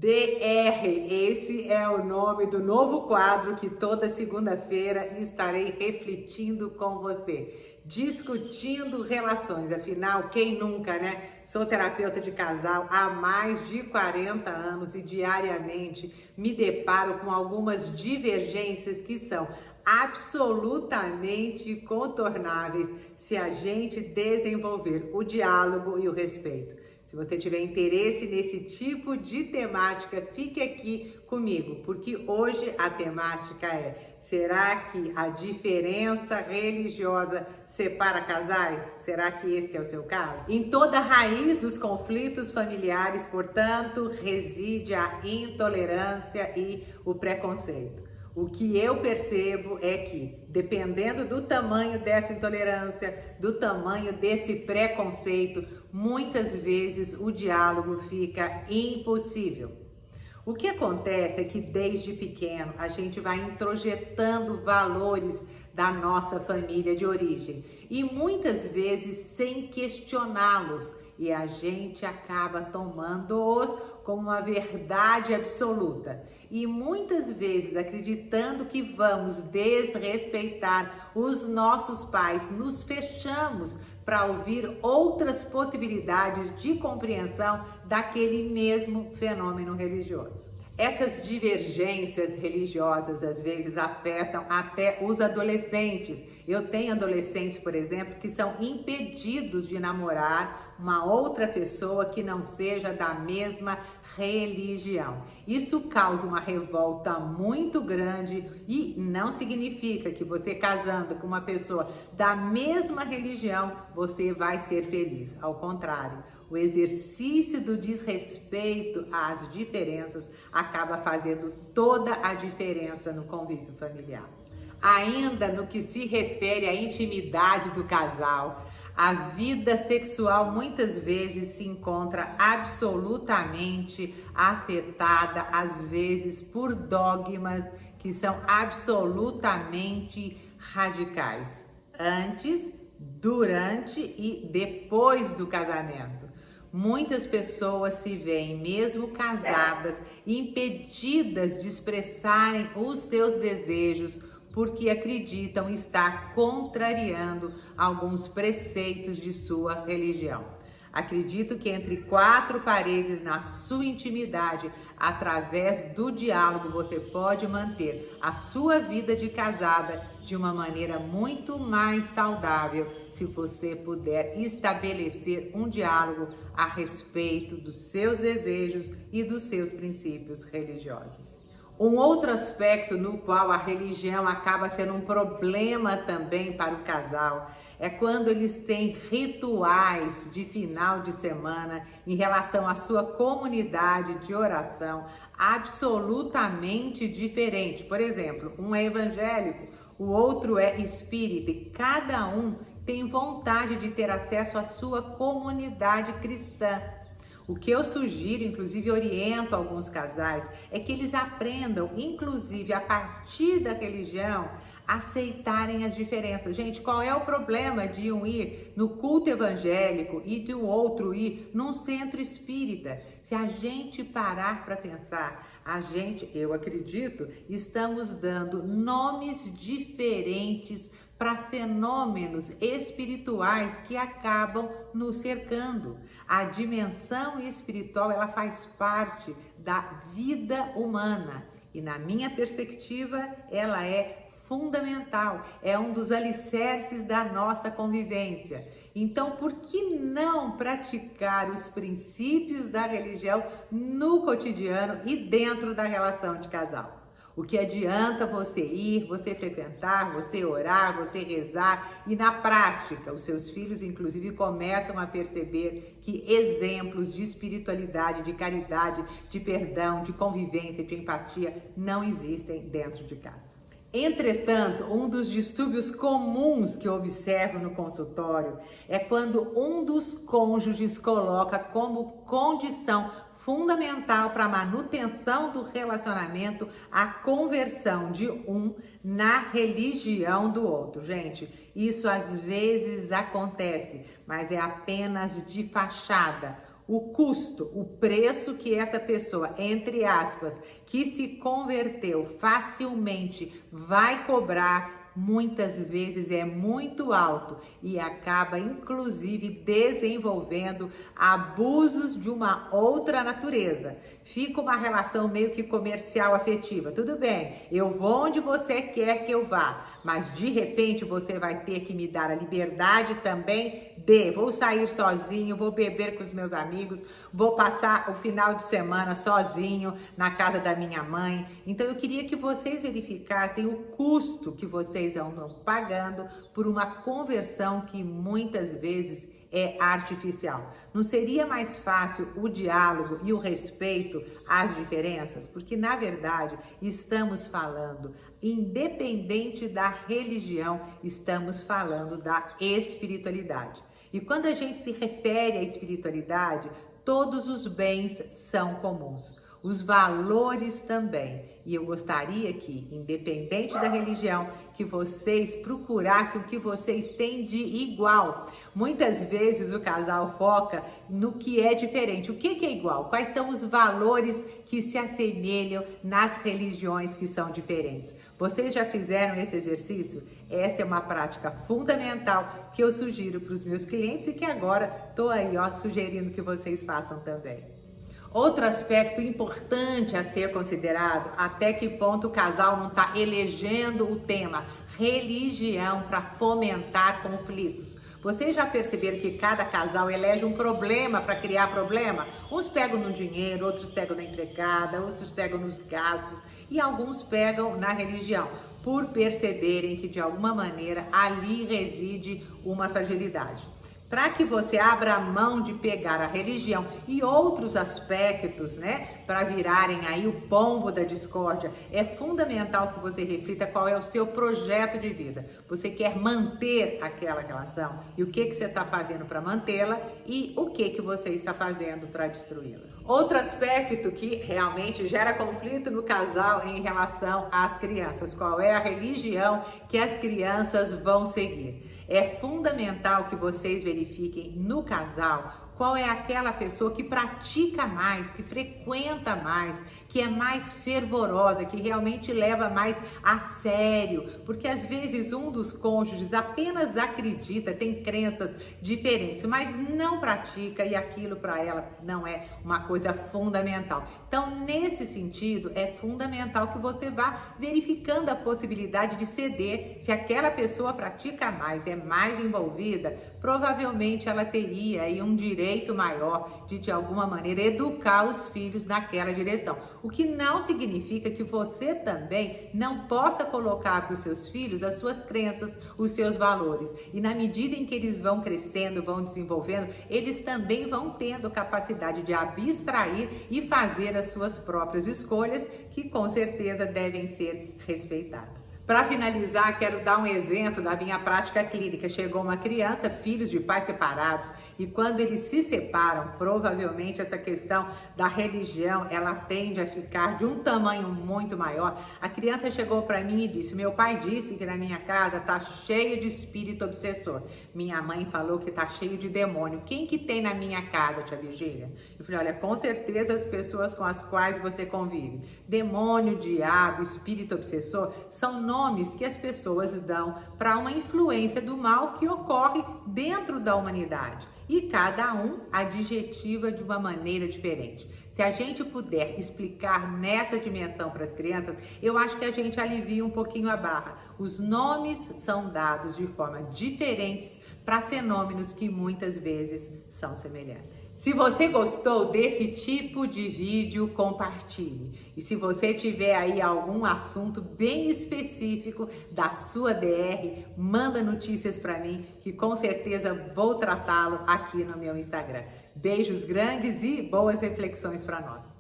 DR, esse é o nome do novo quadro que toda segunda-feira estarei refletindo com você, discutindo relações. Afinal, quem nunca, né? Sou terapeuta de casal há mais de 40 anos e diariamente me deparo com algumas divergências que são absolutamente contornáveis se a gente desenvolver o diálogo e o respeito. Se você tiver interesse nesse tipo de temática, fique aqui comigo, porque hoje a temática é: será que a diferença religiosa separa casais? Será que este é o seu caso? Em toda a raiz dos conflitos familiares, portanto, reside a intolerância e o preconceito. O que eu percebo é que, dependendo do tamanho dessa intolerância, do tamanho desse preconceito, muitas vezes o diálogo fica impossível. O que acontece é que desde pequeno a gente vai introjetando valores da nossa família de origem e muitas vezes sem questioná-los, e a gente acaba tomando-os como uma verdade absoluta e muitas vezes acreditando que vamos desrespeitar os nossos pais, nos fechamos para ouvir outras possibilidades de compreensão daquele mesmo fenômeno religioso. Essas divergências religiosas às vezes afetam até os adolescentes. Eu tenho adolescentes, por exemplo, que são impedidos de namorar uma outra pessoa que não seja da mesma religião. Isso causa uma revolta muito grande e não significa que você casando com uma pessoa da mesma religião, você vai ser feliz. Ao contrário, o exercício do desrespeito às diferenças acaba fazendo toda a diferença no convívio familiar. Ainda no que se refere à intimidade do casal, a vida sexual muitas vezes se encontra absolutamente afetada, às vezes por dogmas que são absolutamente radicais, antes, durante e depois do casamento. Muitas pessoas se veem, mesmo casadas, impedidas de expressarem os seus desejos porque acreditam estar contrariando alguns preceitos de sua religião. Acredito que entre quatro paredes, na sua intimidade, através do diálogo, você pode manter a sua vida de casada de uma maneira muito mais saudável, se você puder estabelecer um diálogo a respeito dos seus desejos e dos seus princípios religiosos. Um outro aspecto no qual a religião acaba sendo um problema também para o casal é quando eles têm rituais de final de semana em relação à sua comunidade de oração absolutamente diferente. Por exemplo, um é evangélico, o outro é espírita e cada um tem vontade de ter acesso à sua comunidade cristã. O que eu sugiro, inclusive oriento alguns casais, é que eles aprendam, inclusive a partir da religião, aceitarem as diferenças. Gente, qual é o problema de um ir no culto evangélico e de um outro ir num centro espírita? Se a gente parar para pensar, eu acredito, estamos dando nomes diferentes para fenômenos espirituais que acabam nos cercando. A dimensão espiritual, ela faz parte da vida humana e, na minha perspectiva, ela é fundamental, é um dos alicerces da nossa convivência. Então, por que não praticar os princípios da religião no cotidiano e dentro da relação de casal? O que adianta você ir, você frequentar, você orar, você rezar e na prática os seus filhos inclusive começam a perceber que exemplos de espiritualidade, de caridade, de perdão, de convivência, de empatia não existem dentro de casa. Entretanto, um dos distúrbios comuns que eu observo no consultório é quando um dos cônjuges coloca como condição fundamental para a manutenção do relacionamento a conversão de um na religião do outro. Gente, isso às vezes acontece, mas é apenas de fachada. o custo, o preço que essa pessoa, entre aspas, que se converteu facilmente vai cobrar, muitas vezes é muito alto e acaba inclusive desenvolvendo abusos de uma outra natureza. Fica uma relação meio que comercial afetiva. Tudo bem, eu vou onde você quer que eu vá, mas de repente você vai ter que me dar a liberdade também de vou sair sozinho, vou beber com os meus amigos, vou passar o final de semana sozinho na casa da minha mãe. Então eu queria que vocês verificassem o custo que vocês estão pagando por uma conversão que muitas vezes é artificial. Não seria mais fácil o diálogo e o respeito às diferenças? Porque, na verdade, estamos falando, independente da religião, estamos falando da espiritualidade. E quando a gente se refere à espiritualidade, todos os bens são comuns. Os valores também. E eu gostaria que, independente da religião, que vocês procurassem o que vocês têm de igual. Muitas vezes o casal foca no que é diferente. O que é igual? Quais são os valores que se assemelham nas religiões que são diferentes? Vocês já fizeram esse exercício? Essa é uma prática fundamental que eu sugiro para os meus clientes e que agora estou aí, sugerindo que vocês façam também. Outro aspecto importante a ser considerado, até que ponto o casal não está elegendo o tema religião para fomentar conflitos. Vocês já perceberam que cada casal elege um problema para criar problema? Uns pegam no dinheiro, outros pegam na empregada, outros pegam nos gastos e alguns pegam na religião, por perceberem que de alguma maneira ali reside uma fragilidade. Para que você abra a mão de pegar a religião e outros aspectos, para virarem aí o pombo da discórdia, é fundamental que você reflita qual é o seu projeto de vida. Você quer manter aquela relação e o que você está fazendo para mantê-la e o que você está fazendo para destruí-la. Outro aspecto que realmente gera conflito no casal em relação às crianças, qual é a religião que as crianças vão seguir. É fundamental que vocês verifiquem no casal qual é aquela pessoa que pratica mais, que frequenta mais, que é mais fervorosa, que realmente leva mais a sério. Porque às vezes um dos cônjuges apenas acredita, tem crenças diferentes, mas não pratica e aquilo para ela não é uma coisa fundamental. Então, nesse sentido, é fundamental que você vá verificando a possibilidade de ceder. Se aquela pessoa pratica mais, é mais envolvida, provavelmente ela teria aí um direito maior de alguma maneira educar os filhos naquela direção. O que não significa que você também não possa colocar para os seus filhos as suas crenças, os seus valores. E na medida em que eles vão crescendo, vão desenvolvendo, eles também vão tendo capacidade de abstrair e fazer as suas próprias escolhas, que com certeza devem ser respeitadas. Para finalizar, quero dar um exemplo da minha prática clínica. Chegou uma criança, filhos de pais separados, e quando eles se separam, provavelmente essa questão da religião, ela tende a ficar de um tamanho muito maior. A criança chegou para mim e disse: meu pai disse que na minha casa está cheio de espírito obsessor. Minha mãe falou que está cheio de demônio. Quem que tem na minha casa, tia Virgínia? Eu falei: olha, com certeza as pessoas com as quais você convive. Demônio, diabo, espírito obsessor são nomes que as pessoas dão para uma influência do mal que ocorre dentro da humanidade. E cada um adjetiva de uma maneira diferente. Se a gente puder explicar nessa dimensão para as crianças, eu acho que a gente alivia um pouquinho a barra. Os nomes são dados de forma diferentes para fenômenos que muitas vezes são semelhantes. Se você gostou desse tipo de vídeo, compartilhe. E se você tiver aí algum assunto bem específico da sua DR, manda notícias para mim, que com certeza vou tratá-lo aqui no meu Instagram. Beijos grandes e boas reflexões para nós.